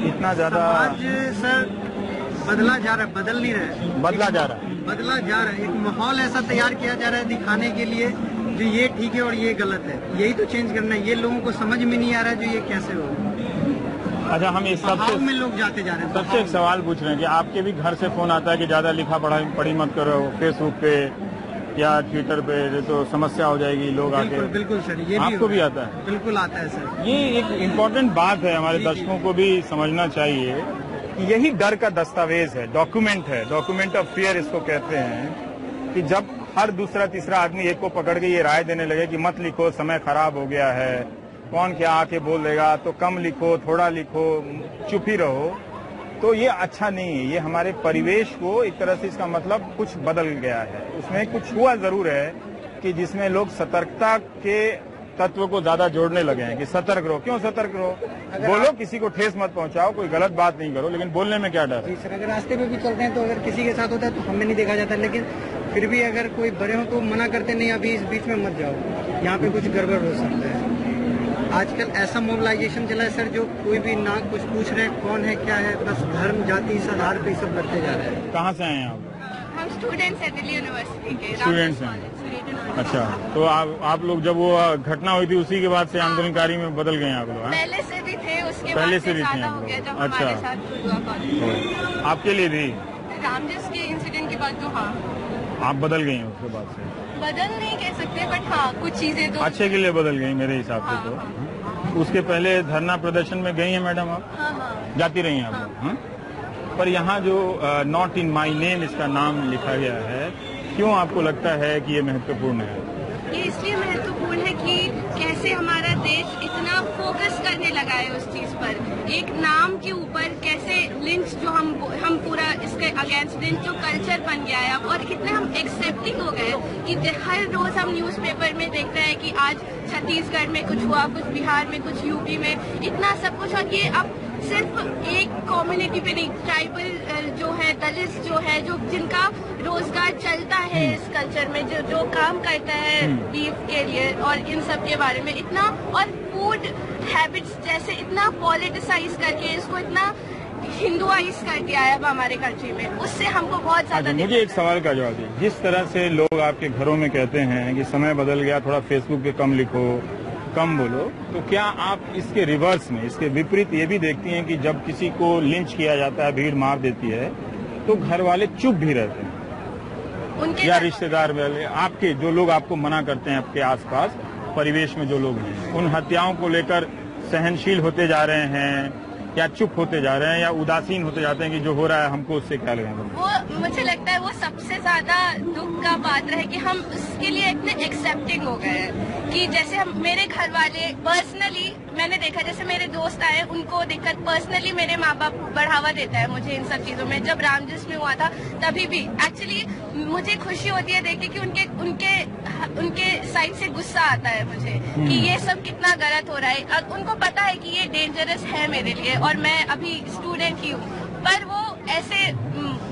इतना ज्यादा? आज सर बदला जा रहा है, बदल नहीं रहा है, बदला जा रहा है, बदला जा रहा है। एक माहौल ऐसा तैयार किया जा रहा है दिखाने के लिए जो ये ठीक है और ये गलत है, यही तो चेंज करना है। ये लोगों को समझ में नहीं आ रहा है जो ये कैसे हो। अच्छा, हम इस सबसे में लोग जाते जा रहे हैं। सबसे एक सवाल पूछ रहे हैं कि आपके भी घर से फोन आता है कि ज्यादा लिखा पढ़ी मत करो फेसबुक पे या ट्विटर पे, तो समस्या हो जाएगी, लोग आके? बिल्कुल सर, ये आपको भी आता है? बिल्कुल आता है सर। ये एक इम्पोर्टेंट बात है, हमारे दर्शकों को भी समझना चाहिए कि यही डर का दस्तावेज है, डॉक्यूमेंट है, डॉक्यूमेंट ऑफ फियर इसको कहते हैं, कि जब हर दूसरा तीसरा आदमी एक को पकड़ के ये राय देने लगे कि मत लिखो, समय खराब हो गया है, कौन क्या आके बोल देगा, तो कम लिखो, थोड़ा लिखो, चुप ही रहो, तो ये अच्छा नहीं है। ये हमारे परिवेश को एक तरह से, इसका मतलब कुछ बदल गया है। उसमें कुछ हुआ जरूर है कि जिसमें लोग सतर्कता के तत्व को ज्यादा जोड़ने लगे हैं कि सतर्क रहो। क्यों सतर्क रहो? बोलो, किसी को ठेस मत पहुंचाओ, कोई गलत बात नहीं करो, लेकिन बोलने में क्या डर है? जी सर, अगर रास्ते में भी चलते हैं तो अगर किसी के साथ होता है तो हमें नहीं देखा जाता, लेकिन फिर भी अगर कोई बड़े हो तो मना करते नहीं, अभी इस बीच में मत जाओ, यहाँ पे कुछ गड़बड़ हो सकता है। आजकल ऐसा मोबिलाइजेशन चला है सर, जो कोई भी ना कुछ पूछ रहे कौन है क्या है, बस धर्म जाति इस आधार पे सब करते जा रहे हैं। कहाँ से आए हैं आप? हम स्टूडेंट्स हैं दिल्ली यूनिवर्सिटी के। स्टूडेंट्स हैं? अच्छा, तो आप लोग जब वो घटना हुई थी उसी के बाद से आंदोलनकारी में बदल गए आप लोग? पहले से भी थे, उसके पहले बाद से भी थे हो गया जब अच्छा, हमारे साथ हुआ कॉलेज। आपके लिए भी रामजस के इंसिडेंट के बाद तो हाँ, आप बदल गई हैं उसके बाद से? बदल नहीं कह सकते, बट हाँ कुछ चीजें तो अच्छे के लिए बदल गई मेरे हिसाब से। तो उसके पहले धरना प्रदर्शन में गई हैं मैडम आप? हाँ। जाती रही हैं आप लोग? हाँ? पर यहाँ जो नॉट इन माई नेम इसका नाम लिखा गया है, क्यों आपको लगता है कि ये महत्वपूर्ण है? ये इसलिए महत्वपूर्ण है कि कैसे हमारा देश इतना फोकस करने लगा है उस चीज पर, एक नाम के ऊपर कैसे लिंच जो हम पूरा इसके अगेंस्ट लिंच जो कल्चर बन गया है, और कितने हम एक्सेप्टिंग हो गए कि हर रोज हम न्यूज़पेपर में देख रहे हैं कि आज छत्तीसगढ़ में कुछ हुआ, कुछ बिहार में, कुछ यूपी में, इतना सब कुछ। और ये अब सिर्फ एक कम्युनिटी पे नहीं, ट्राइबल जो है, दलित जो है, जो जिनका रोजगार चलता है इस कल्चर में, जो काम करता है बीफ के लिए और इन सब के बारे में इतना, और फूड हैबिट्स जैसे इतना पॉलिटिसाइज करके इसको इतना हिंदुआइज कर दिया है अब हमारे कंट्री में, उससे हमको बहुत ज्यादा। मुझे एक सवाल का जवाब दीजिए, जिस तरह से लोग आपके घरों में कहते हैं कि समय बदल गया, थोड़ा फेसबुक पे कम लिखो, कम बोलो, तो क्या आप इसके रिवर्स में, इसके विपरीत ये भी देखती हैं कि जब किसी को लिंच किया जाता है, भीड़ मार देती है, तो घर वाले चुप भी रहते हैं, या रिश्तेदार वाले आपके, जो लोग आपको मना करते हैं, आपके आसपास परिवेश में जो लोग हैं, उन हत्याओं को लेकर सहनशील होते जा रहे हैं, क्या चुप होते जा रहे हैं या उदासीन होते जाते हैं कि जो हो रहा है हमको उससे क्या लगेगा? वो मुझे लगता है वो सबसे ज्यादा दुख का पात्र है कि हम उसके लिए इतने एक्सेप्टिंग हो गए हैं कि जैसे हम मेरे घर वाले पर्सनली मैंने देखा, जैसे मेरे दोस्त आए उनको देखकर पर्सनली मेरे माँ बाप बढ़ावा देता है मुझे इन सब चीजों में। जब राम जन्म हुआ था तभी भी एक्चुअली मुझे खुशी होती है देख के कि उनके साइड से गुस्सा आता है मुझे कि ये सब कितना गलत हो रहा है। उनको पता है कि ये डेंजरस है मेरे लिए और मैं अभी स्टूडेंट ही हूँ, पर वो ऐसे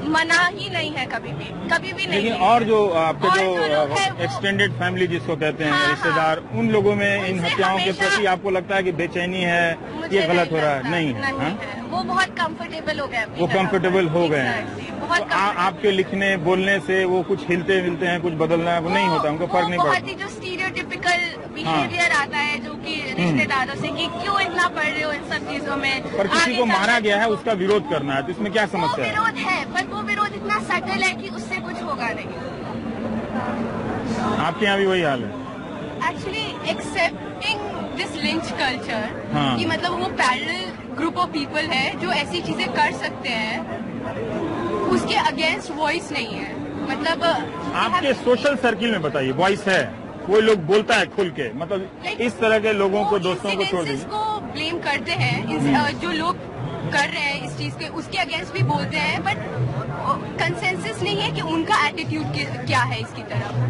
मना ही नहीं है कभी भी नहीं। लेकिन और जो आपके जो एक्सटेंडेड फैमिली जिसको कहते हैं रिश्तेदार, उन लोगों में इन हत्याओं के प्रति आपको लगता है कि बेचैनी है, ये गलत हो रहा है? नहीं है। वो बहुत कंफर्टेबल हो गए, वो कंफर्टेबल हो गए हैं। तो आपके लिखने बोलने से वो कुछ हिलते मिलते हैं, कुछ बदलना है वो नहीं होता, उनको फर्क नहीं पड़ता। जो स्टीरियोटिपिकल बिहेवियर आता है जो कि रिश्तेदारों से कि क्यों इतना पढ़ रहे हो इन सब चीजों में। पर किसी को मारा गया है उसका विरोध करना है तो इसमें क्या समस्या है? विरोध है, पर वो विरोध इतना सटल है कि उससे कुछ होगा नहीं। आपके यहाँ भी वही हाल है? Actually accepting this lynch culture, हाँ। कि मतलब वो पैरेलल ग्रुप ऑफ पीपल है जो ऐसी चीजें कर सकते हैं, उसके अगेंस्ट वॉइस नहीं है। मतलब आपके सोशल सर्किल में बताइए वॉइस है, कोई लोग बोलता है खुल के, मतलब इस तरह के लोगों को, दोस्तों को छोड़ दीजिए, को ब्लेम करते हैं जो लोग कर रहे हैं इस चीज के, उसके अगेंस्ट भी बोलते हैं, बट कंसेंसस नहीं है कि उनका एटीट्यूड क्या है इसकी तरफ।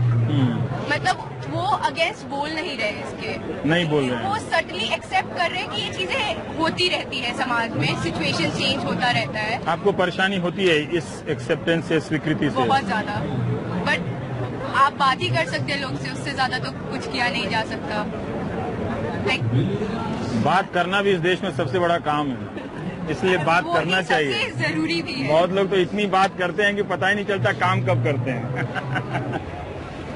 मतलब वो अगेंस्ट बोल नहीं रहे, इसके नहीं बोल रहे हैं, वो सटली एक्सेप्ट कर रहे हैं कि ये चीजें होती रहती है समाज में, सिचुएशन चेंज होता रहता है। आपको परेशानी होती है इस एक्सेप्टेंस से, स्वीकृति से? बहुत ज्यादा, बट आप बात ही कर सकते हैं लोग से, उससे ज्यादा तो कुछ किया नहीं जा सकता। बात करना भी इस देश में सबसे बड़ा काम है, इसलिए बात करना चाहिए, जरूरी भी है। बहुत लोग तो इतनी बात करते हैं कि पता ही नहीं चलता काम कब करते हैं।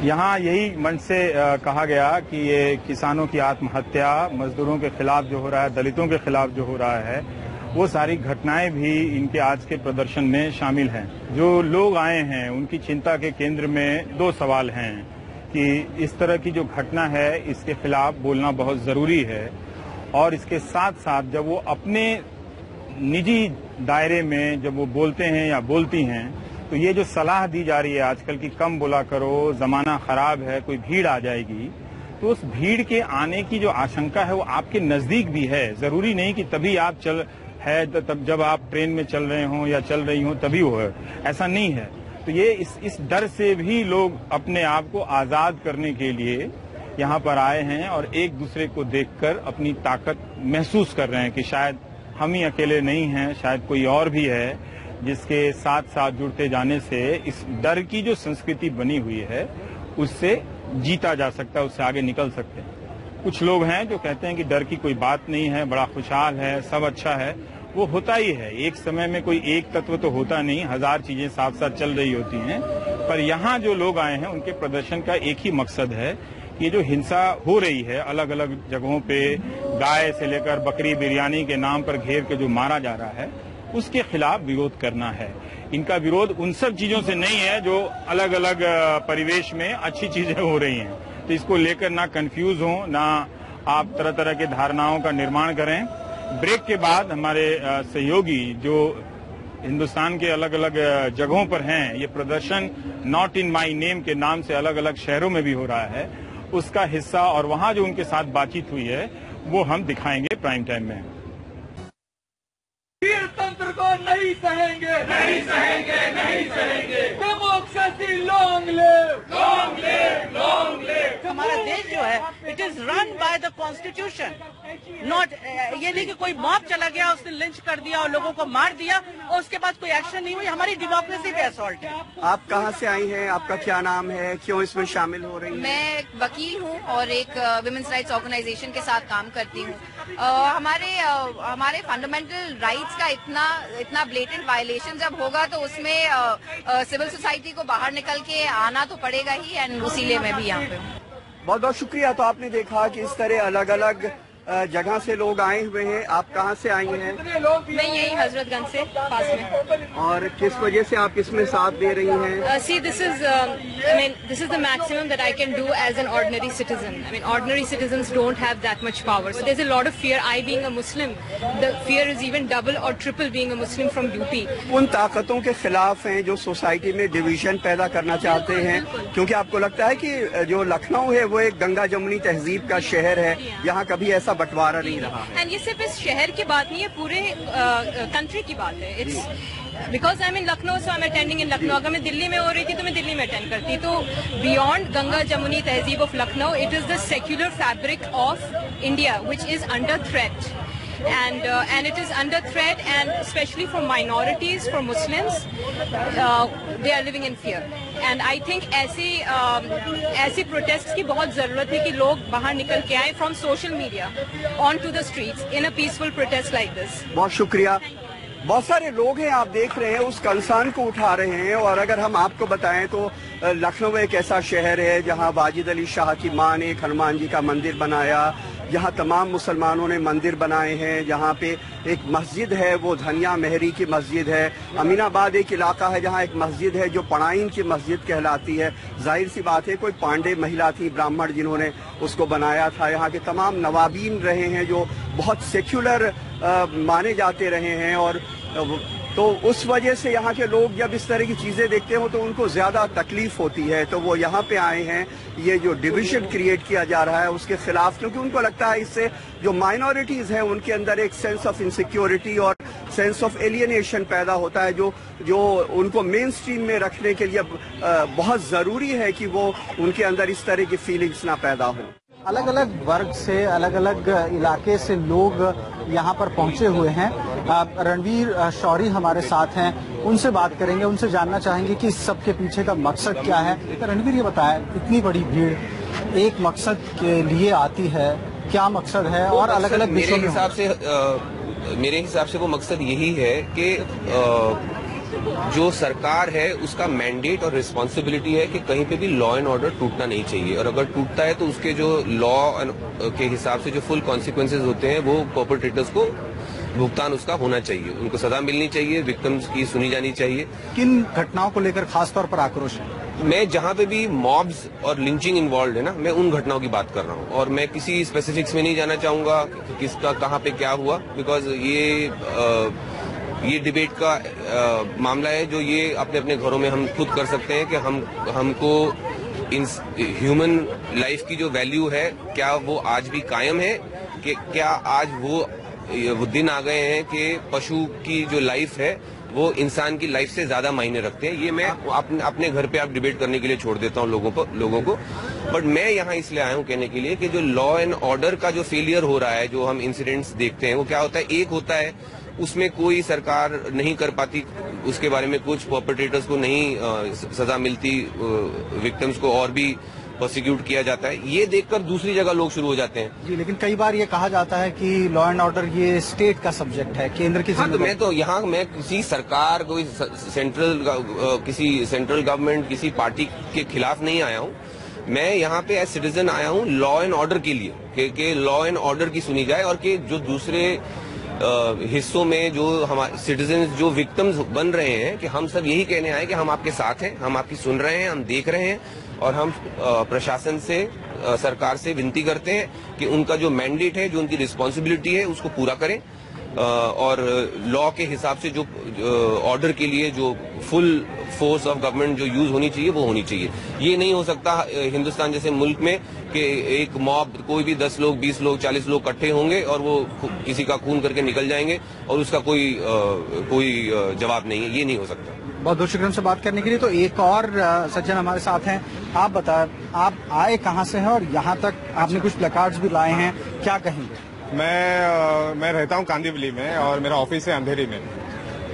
यहाँ यही मंच से कहा गया कि ये किसानों की आत्महत्या, मजदूरों के खिलाफ जो हो रहा है, दलितों के खिलाफ जो हो रहा है, वो सारी घटनाएं भी इनके आज के प्रदर्शन में शामिल हैं। जो लोग आए हैं उनकी चिंता के केंद्र में दो सवाल हैं कि इस तरह की जो घटना है इसके खिलाफ बोलना बहुत जरूरी है, और इसके साथ साथ जब वो अपने निजी दायरे में जब वो बोलते हैं या बोलती हैं तो ये जो सलाह दी जा रही है आजकल की कम बोला करो, जमाना खराब है, कोई भीड़ आ जाएगी, तो उस भीड़ के आने की जो आशंका है वो आपके नजदीक भी है। जरूरी नहीं कि तभी आप तब जब आप ट्रेन में चल रहे हों या चल रही हों तभी वो है, ऐसा नहीं है। तो ये इस डर से भी लोग अपने आप को आजाद करने के लिए यहाँ पर आए हैं और एक दूसरे को देखकर अपनी ताकत महसूस कर रहे हैं कि शायद हम ही अकेले नहीं हैं, शायद कोई और भी है जिसके साथ साथ जुड़ते जाने से इस डर की जो संस्कृति बनी हुई है उससे जीता जा सकता है, उससे आगे निकल सकते हैं। कुछ लोग हैं जो कहते हैं कि डर की कोई बात नहीं है, बड़ा खुशहाल है, सब अच्छा है। वो होता ही है, एक समय में कोई एक तत्व तो होता नहीं, हजार चीजें साथ साथ चल रही होती हैं। पर यहाँ जो लोग आए हैं उनके प्रदर्शन का एक ही मकसद है, ये जो हिंसा हो रही है अलग अलग जगहों पे, गाय से लेकर बकरी बिरयानी के नाम पर घेर के जो मारा जा रहा है, उसके खिलाफ विरोध करना है। इनका विरोध उन सब चीजों से नहीं है जो अलग अलग परिवेश में अच्छी चीजें हो रही हैं, तो इसको लेकर ना कंफ्यूज हो, ना आप तरह तरह के धारणाओं का निर्माण करें। ब्रेक के बाद हमारे सहयोगी जो हिंदुस्तान के अलग अलग जगहों पर हैं, ये प्रदर्शन नॉट इन माई नेम के नाम से अलग अलग शहरों में भी हो रहा है, उसका हिस्सा और वहां जो उनके साथ बातचीत हुई है वो हम दिखाएंगे प्राइम टाइम में। तंत्र को नहीं सहेंगे, नहीं सहेंगे, नहीं सहेंगे। Democracy long live, long live, long live. हमारा देश जो है it is run by the constitution, not ये नहीं कि कोई मॉब चला गया, उसने लिंच कर दिया और लोगों को मार दिया और उसके बाद कोई एक्शन नहीं हुई। हमारी डेमोक्रेसी पे असॉल्ट है। आप कहाँ से आई हैं, आपका क्या नाम है, क्यों इसमें शामिल हो रही हैं? मैं एक वकील हूँ और एक विमेंस राइट्स ऑर्गेनाइजेशन के साथ काम करती हूँ। हमारे फंडामेंटल राइट्स का इतना ब्लेटेंट वायलेशन जब होगा तो उसमें सिविल सोसाइटी को बाहर निकल के आना तो पड़ेगा ही, एंड उसीलिए मैं भी यहाँ पे हूँ। बहुत बहुत शुक्रिया। तो आपने देखा कि इस तरह अलग अलग जगह से लोग आए हुए हैं। आप कहाँ से आई हैं? मैं यही हजरतगंज से पास में। और किस वजह से आप इसमें साथ दे रही हैं? See, this is the maximum that I can do as an ordinary citizen. I mean, ordinary citizens don't have that much power. So there's a lot of fear. I being a Muslim, the fear is even double or triple being a Muslim from UP. उन ताकतों के खिलाफ हैं जो सोसाइटी में डिवीजन पैदा करना चाहते हैं, क्योंकि आपको लगता है कि जो लखनऊ है वो एक गंगा जमुनी तहजीब का शहर है, यहाँ कभी ऐसा बंटवारा नहीं रहा है। एंड ये सिर्फ इस शहर की बात नहीं है, पूरे कंट्री की बात है। It's because I am in Lucknow, so I am attending in Lucknow. अगर मैं दिल्ली में हो रही थी तो मैं दिल्ली में अटेंड करती। तो बियॉन्ड गंगा जमुनी तहजीब of Lucknow, it is the secular fabric of India which is under threat. And it is under threat, and especially for minorities, for Muslims, they are living in fear. And I think ऐसी protests की बहुत जरूरत है कि लोग बाहर निकल के आए from social media onto the streets in a peaceful protest like this. बहुत शुक्रिया। बहुत सारे लोग हैं, आप देख रहे हैं, उस कंसर्न को उठा रहे हैं। और अगर हम आपको बताएं तो लखनऊ एक ऐसा शहर है जहां वाजिद अली शाह की मां ने एक हनुमान जी का मंदिर बनाया, यहाँ तमाम मुसलमानों ने मंदिर बनाए हैं। यहाँ पे एक मस्जिद है, वो धनिया मेहरी की मस्जिद है। अमीनाबाद एक इलाका है जहाँ एक मस्जिद है जो पड़ाइन की मस्जिद कहलाती है। जाहिर सी बात है, कोई पांडे महिला थी, ब्राह्मण, जिन्होंने उसको बनाया था। यहाँ के तमाम नवाबीन रहे हैं जो बहुत सेक्युलर माने जाते रहे हैं, और तो उस वजह से यहाँ के लोग जब इस तरह की चीजें देखते हो तो उनको ज्यादा तकलीफ होती है। तो वो यहाँ पे आए हैं, ये जो डिवीजन क्रिएट किया जा रहा है उसके खिलाफ, क्योंकि उनको लगता है इससे जो माइनॉरिटीज हैं उनके अंदर एक सेंस ऑफ इनसिक्योरिटी और सेंस ऑफ एलियनेशन पैदा होता है, जो उनको मेन स्ट्रीम में रखने के लिए बहुत जरूरी है कि वो उनके अंदर इस तरह की फीलिंग्स ना पैदा हो। अलग अलग वर्ग से, अलग अलग इलाके से लोग यहाँ पर पहुंचे हुए हैं। रणवीर शौरी हमारे साथ हैं, उनसे बात करेंगे, उनसे जानना चाहेंगे कि इस सब के पीछे का मकसद क्या है। रणवीर, ये बताएं, इतनी बड़ी भीड़ एक मकसद के लिए आती है, क्या मकसद है? और अलग अलग मेरे हिसाब से वो मकसद यही है कि जो सरकार है उसका मैंडेट और रिस्पॉन्सिबिलिटी है कि कहीं पे भी लॉ एंड ऑर्डर टूटना नहीं चाहिए, और अगर टूटता है तो उसके जो लॉ के हिसाब से जो फुल कॉन्सिक्वेंसेज होते हैं वो परपेट्रेटर्स को भुगतान उसका होना चाहिए, उनको सजा मिलनी चाहिए, विक्टिम्स की सुनी जानी चाहिए। किन घटनाओं को लेकर खासतौर पर आक्रोश है? मैं जहां पे भी मॉब्स और लिंचिंग इन्वॉल्व है ना, मैं उन घटनाओं की बात कर रहा हूं, और मैं किसी स्पेसिफिक्स में नहीं जाना चाहूंगा कि किसका कहां पे क्या हुआ, बिकॉज ये डिबेट का मामला है जो ये अपने अपने घरों में हम खुद कर सकते हैं कि हमको इन ह्यूमन लाइफ की जो वैल्यू है क्या वो आज भी कायम है, कि क्या आज वो दिन आ गए हैं कि पशु की जो लाइफ है वो इंसान की लाइफ से ज्यादा मायने रखते हैं। ये मैं अपने घर पे आप डिबेट करने के लिए छोड़ देता हूँ लोगों को, बट मैं यहाँ इसलिए आया हूँ कहने के लिए कि जो लॉ एंड ऑर्डर का जो फेलियर हो रहा है, जो हम इंसिडेंट्स देखते हैं, वो क्या होता है, एक होता है उसमें कोई सरकार नहीं कर पाती, उसके बारे में कुछ परपेट्रेटर्स को नहीं सजा मिलती, विक्टिम्स को और भी प्रोसिक्यूट किया जाता है, ये देखकर दूसरी जगह लोग शुरू हो जाते हैं। जी, लेकिन कई बार ये कहा जाता है कि लॉ एंड ऑर्डर ये स्टेट का सब्जेक्ट है, केंद्र की। हाँ, तो यहाँ मैं किसी सरकार, कोई सेंट्रल गवर्नमेंट, किसी पार्टी के खिलाफ नहीं आया हूँ। मैं यहाँ पे एज सिटीजन आया हूँ लॉ एंड ऑर्डर के लिए, कि लॉ एंड ऑर्डर की सुनी जाए, और कि जो दूसरे हिस्सों में जो हमारे सिटीजन जो विक्टिम्स बन रहे हैं, कि हम सब यही कहने आए कि हम आपके साथ हैं, हम आपकी सुन रहे हैं, हम देख रहे हैं, और हम प्रशासन से, सरकार से विनती करते हैं कि उनका जो मैंडेट है, जो उनकी रिस्पॉन्सिबिलिटी है, उसको पूरा करें, और लॉ के हिसाब से जो ऑर्डर के लिए जो फुल फोर्स ऑफ गवर्नमेंट जो यूज होनी चाहिए वो होनी चाहिए। ये नहीं हो सकता हिंदुस्तान जैसे मुल्क में कि एक मॉब, कोई भी 10 लोग, 20 लोग, 40 लोग इकट्ठे होंगे और वो किसी का खून करके निकल जाएंगे और उसका कोई जवाब नहीं है। ये नहीं हो सकता। बहुत बहुत शुक्रिया से बात करने के लिए। तो एक और सज्जन हमारे साथ हैं, आप बताएं, आप आए कहाँ से हैं और यहाँ तक आपने कुछ प्लेकार्ड्स भी लाए हैं, क्या कहेंगे? मैं रहता हूँ कांदिवली में और मेरा ऑफिस है अंधेरी में,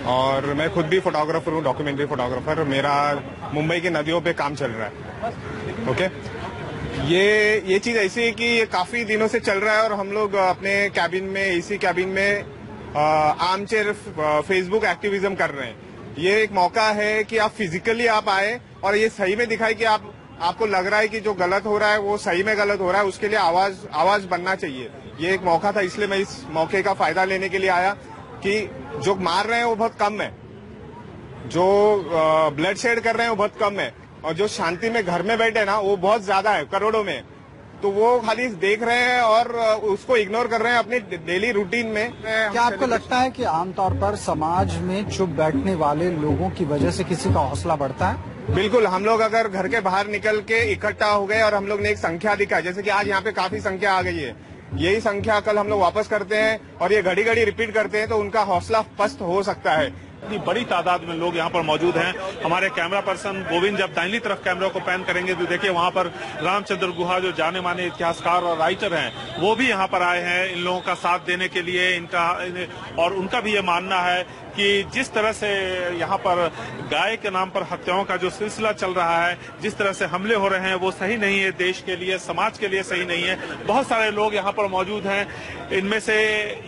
और मैं खुद भी फोटोग्राफर हूँ, डॉक्यूमेंट्री फोटोग्राफर। मेरा मुंबई की नदियों पे काम चल रहा है। ओके, ये चीज ऐसी है कि ये काफी दिनों से चल रहा है, और हम लोग अपने कैबिन में, एसी कैबिन में आर्मचेयर फेसबुक एक्टिविज्म कर रहे हैं। ये एक मौका है कि आप फिजिकली आप आए और ये सही में दिखाए कि आप आपको लग रहा है कि जो गलत हो रहा है वो सही में गलत हो रहा है, उसके लिए आवाज बनना चाहिए। ये एक मौका था, इसलिए मैं इस मौके का फायदा लेने के लिए आया कि जो मार रहे हैं वो बहुत कम है, जो ब्लड शेड कर रहे हैं वो बहुत कम है, और जो शांति में घर में बैठे ना वो बहुत ज्यादा है, करोड़ों में। तो वो खाली देख रहे हैं और उसको इग्नोर कर रहे हैं अपनी डेली रूटीन में। क्या आपको लगता है कि आमतौर पर समाज में चुप बैठने वाले लोगों की वजह से किसी का हौसला बढ़ता है? बिल्कुल, हम लोग अगर घर के बाहर निकल के इकट्ठा हो गए और हम लोग ने एक संख्या दिखाई, जैसे कि आज यहाँ पे काफी संख्या आ गई है, यही संख्या कल हम लोग वापस करते हैं और ये घड़ी घड़ी रिपीट करते हैं तो उनका हौसला पस्त हो सकता है। इतनी बड़ी तादाद में लोग यहाँ पर मौजूद हैं। हमारे कैमरा पर्सन गोविंद जब दाहिनी तरफ कैमरा को पैन करेंगे तो देखिए वहाँ पर रामचंद्र गुहा जो जाने माने इतिहासकार और राइटर हैं वो भी यहाँ पर आए हैं इन लोगों का साथ देने के लिए। और उनका भी ये मानना है कि जिस तरह से यहाँ पर गाय के नाम पर हत्याओं का जो सिलसिला चल रहा है, जिस तरह से हमले हो रहे हैं वो सही नहीं है, देश के लिए समाज के लिए सही नहीं है। बहुत सारे लोग यहाँ पर मौजूद हैं, इनमें से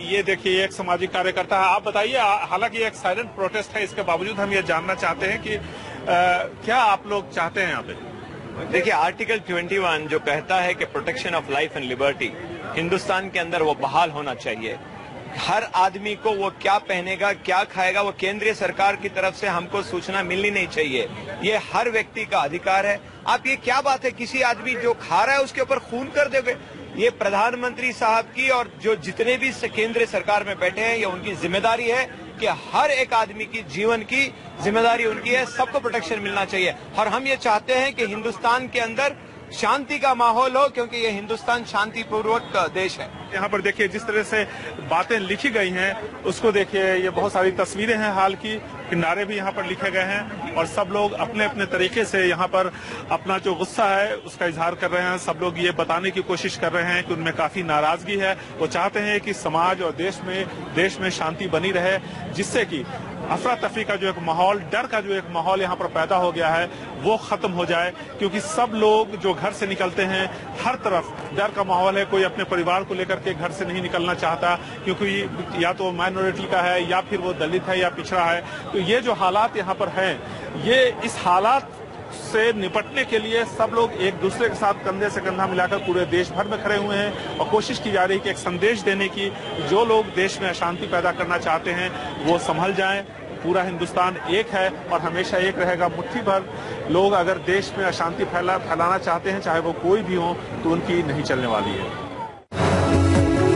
ये देखिए एक सामाजिक कार्यकर्ता है। आप बताइए, हालांकि एक साइलेंट प्रोटेस्ट है, इसके बावजूद हम ये जानना चाहते हैं कि क्या आप लोग चाहते हैं यहाँ पे? देखिए, आर्टिकल 21 जो कहता है कि protection of life and liberty Hindustan के अंदर वो बहाल होना चाहिए। हर आदमी को वो क्या पहनेगा, क्या खाएगा, वो केंद्रीय सरकार की तरफ से हमको सूचना मिलनी नहीं चाहिए। ये हर व्यक्ति का अधिकार है। आप ये क्या बात है, किसी आदमी जो खा रहा है उसके ऊपर खून कर दोगे? ये प्रधानमंत्री साहब की और जो जितने भी केंद्रीय सरकार में बैठे हैं, ये उनकी जिम्मेदारी है कि हर एक आदमी की जीवन की जिम्मेदारी उनकी है, सबको प्रोटेक्शन मिलना चाहिए। और हम ये चाहते हैं कि हिंदुस्तान के अंदर शांति का माहौल हो, क्योंकि ये हिंदुस्तान शांतिपूर्वक देश है। यहाँ पर देखिए जिस तरह से बातें लिखी गई हैं उसको देखिए, ये बहुत सारी तस्वीरें हैं हाल की, किनारे भी यहाँ पर लिखे गए हैं और सब लोग अपने अपने तरीके से यहाँ पर अपना जो गुस्सा है उसका इजहार कर रहे हैं। सब लोग ये बताने की कोशिश कर रहे हैं कि उनमें काफी नाराजगी है। वो चाहते हैं कि समाज और देश में शांति बनी रहे, जिससे कि अफरा तफरी का जो एक माहौल, डर का जो एक माहौल यहाँ पर पैदा हो गया है वो खत्म हो जाए। क्योंकि सब लोग जो घर से निकलते हैं, हर तरफ डर का माहौल है। कोई अपने परिवार को लेकर के घर से नहीं निकलना चाहता, क्योंकि या तो माइनॉरिटी का है या फिर वो दलित है या पिछड़ा है। तो ये जो हालात यहाँ पर हैं, ये इस हालात से निपटने के लिए सब लोग एक दूसरे के साथ कंधे से कंधा मिलाकर पूरे देश भर में खड़े हुए हैं और कोशिश की जा रही है कि एक संदेश देने की, जो लोग देश में अशांति पैदा करना चाहते हैं वो संभल जाएं। पूरा हिंदुस्तान एक है और हमेशा एक रहेगा। मुट्ठी भर लोग अगर देश में अशांति फैलाना चाहते हैं, चाहे वो कोई भी हो, तो उनकी नहीं चलने वाली है।